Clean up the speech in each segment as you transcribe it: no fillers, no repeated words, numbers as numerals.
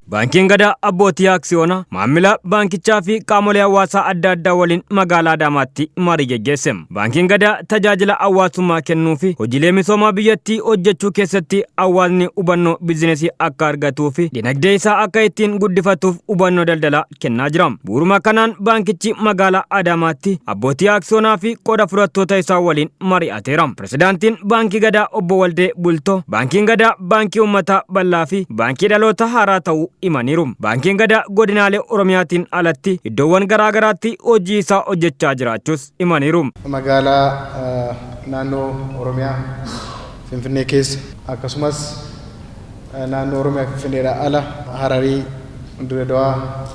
Baankiin Gadaa abbootii aksiyoonaa maamila baankichaa fi qaamolee hawaasaa adda addaa waliin magaalaa Adaamaatti marii geggeesse. Baankiin Gadaa tajaajila hawaasummaa kennuu fi hojiilee misoomaa biyyattii hojjechuu keessatti hawaasni hubannoo biizinesii akka argatuu fi dinagdee isaa akka ittiin guddifatuuf hubannoo daldalaa kennaa jira. Bu'uuruma kanaan baankichi magaalaa Adaamaatti abbootii aksiyoonaa fi qooda fudhattoota isaa waliin mari'ateera. Pirezidaantiin Baankii Gadaa obbo Waldee Bultoo Baankiin Gadaa baankii uummataa bal'aa fi baankii dhaloota haaraa ta'uu imaniiru. Baankiin Gadaa godinaalee Oromiyaatiin alatti iddoowwan garaa garaatti hojii isaa hojjechaa jiraachuus imaniiru. Magaalaa naannoo Oromiyaa Finfinnee keessa akkasumas naannoo Oromiyaa Finfinneedhaa ala Hararii, Dirredawaa,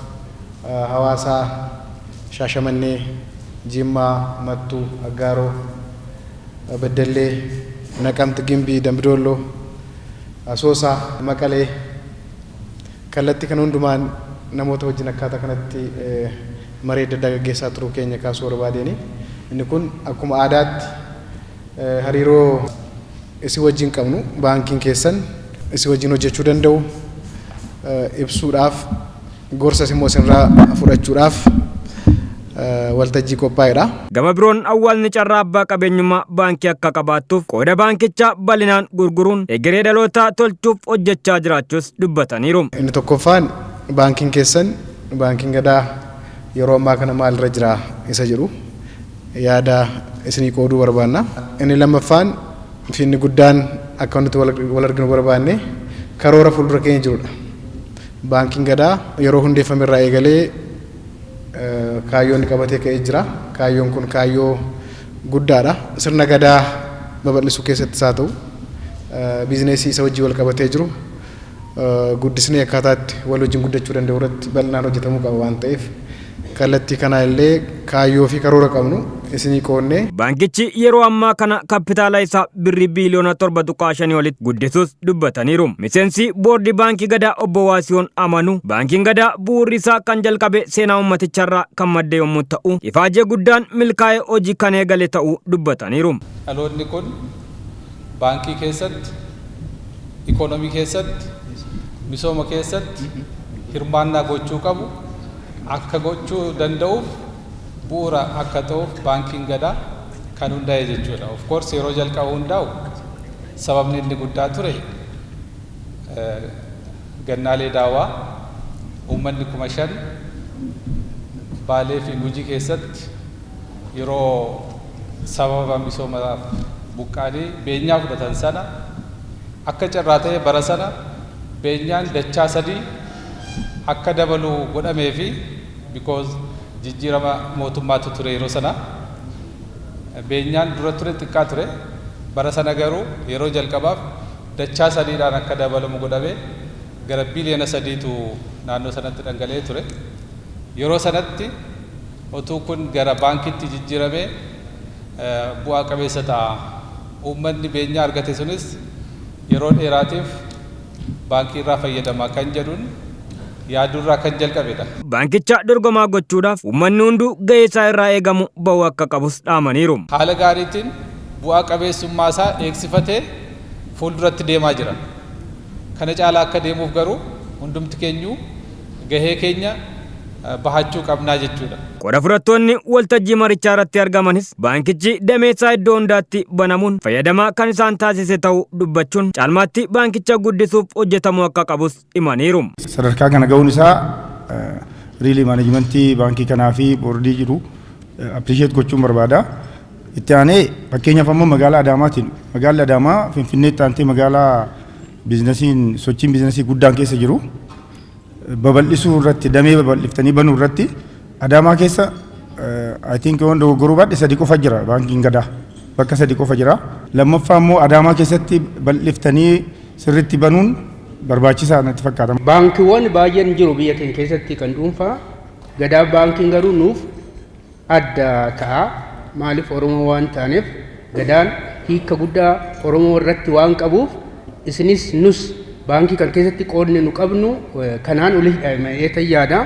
Hawaasaa, Shaashamannee, Jimmaa, Mattuu, Aggaaroo, Beddellee, Naqamti, Gimbii, Dambidolloo, Asoosaa, Maqalee kallattii kan hundumaan namoota wajjin akkaataa kanatti marii adda addaa gaggeessaa turuu keenya kaasuu barbaadeeni. Inni kun akkuma aadaatti hariiroo isin wajjin qabnu baankiin keessan isin wajjin hojjechuu danda'u ibsuudhaaf gorsa immoo isinirraa fudhachuudhaaf waltajjii qophaa'edha. Gama biroon hawaasni carraa abbaa qabeenyummaa baankii akka qabaattuuf qooda baankichaa bal'inaan gurguruun egeree dhalootaa tolchuuf hojjechaa jiraachuus dubbataniiru. Inni tokkoffaan baankiin keessan Baankiin Gadaa yeroo ammaa kana maalirra jira isa jedhu yaada isinii qooduu barbaanna. Inni lammaffaan fi inni guddaan akka nuti wal arginu barbaanne karoora fuuldura keenya jirudha. Baankiin Gadaa yeroo hundeeffame irraa eegalee kaayyoon qabatee ka'ee jira. Kaayyoon kun kaayyoo guddaadha. Sirna Gadaa babal'isuu keessattis haa ta'u biizineesii isa wajjin wal qabatee jiru guddisnee akkaataatti wal wajjin guddachuu danda'u irratti bal'inaan hojjetamuu qaba waan ta'eef kallattii kana illee kaayyoo fi karoora qabnu isinii qoonnee. Baankichi yeroo ammaa kana kapitaala isaa birrii biiliyoona 7.5 olitti guddisuus dubbataniiru. Miseensi boordii Baankii Gadaa obbo Waasiyoon amanu Baankiin Gadaa bu'uurri isaa kan jalqabe seenaa uummaticharraa kan madde yommuu ta'u ifaajee guddaan milkaa'ee hojii kan eegale ta'uu dubbataniiru. Dhaloonni kun baankii keessatti, ikoonomii keessatti, misooma keessatti hirmaannaa gochuu qabu. Akka gochuu danda'uuf bu'uura akka ta'uuf Baankiin Gadaa kan hundaa'e jechuudha. Of course yeroo jalqaba hundaa'u sababni inni guddaa ture gannaalee daawaa uummanni 5,000 Baalee fi Gujii keessatti yeroo sababa misoomaaf buqqaanii beenyaa fudhatan sana akka carraa ta'e bara sana beenyaan dachaa 3 akka dabalu godhamee fi because jijjiirama mootummaatu ture yeroo sana beenyaan dura ture xiqqaa ture bara sana garuu yeroo jalqabaaf dachaa 3dhaan akka dabalamu godhamee gara biiliyoona 3tu naannoo sanatti dhangala'ee ture. Yeroo sanatti otuu kun gara baankitti jijjiiramee bu'aa qabeessa ta'a. Uummanni beenyaa argate sunis yeroo dheeraatiif baankii irraa fayyadamaa kan jedhuun yaadurraa kan jalqabedha. Baankicha dorgomaa gochuudhaaf uummanni hunduu gahee isaa irraa eegamu ba'uu akka qabus dhaamaniiru. Haala gaariitiin bu'aa qabeessummaa isaa eegsifatee fuulduratti deemaa jira. Kana caalaa akka deemuuf garuu hundumti keenyu gahee keenya bahachuu qabnaa jechuudha. Qooda fudhattoonni waltajjii marichaa irratti argamanis baankichi dameessaa iddoo hundaatti banamuun fayyadamaa kan isaan taasise ta'uu dubbachuun caalmaatti baankicha guddisuuf hojjetamuu akka qabus himaniiru. Sadarkaa kana ga'uun isaa riilii maanajimentii baankii kanaa fi boordii jiru appirisheet gochuun barbaada. Itti aanee fakkeenyaaf ammoo magaalaa Adaamaatiin magaalli Adaamaa Finfinneetti aantee magaalaa biizinesiin sochiin biizinesii guddaan keessa jiru. Babal'isuu irratti damee babal'iftanii banuu irratti Adaamaa keessa I think waan dogoggoruu baadhe 3 qofa jira Baankiin Gadaa bakka 3 qofa jira. Lammaffaa immoo Adaamaa keessatti bal'iftanii sirriitti banuun barbaachisaa natti fakkaata. Baankiiwwan baay'een jiru biyya keenya keessatti kan dhuunfaa Gadaa baankiin garuu nuuf adda ta'a. Maaliif Oromoo waan taaneef Gadaan hiika guddaa Oromoo irratti waan qabuuf isinis nus baankii kan keessatti qoodne nu qabnu kanaan olii yaada.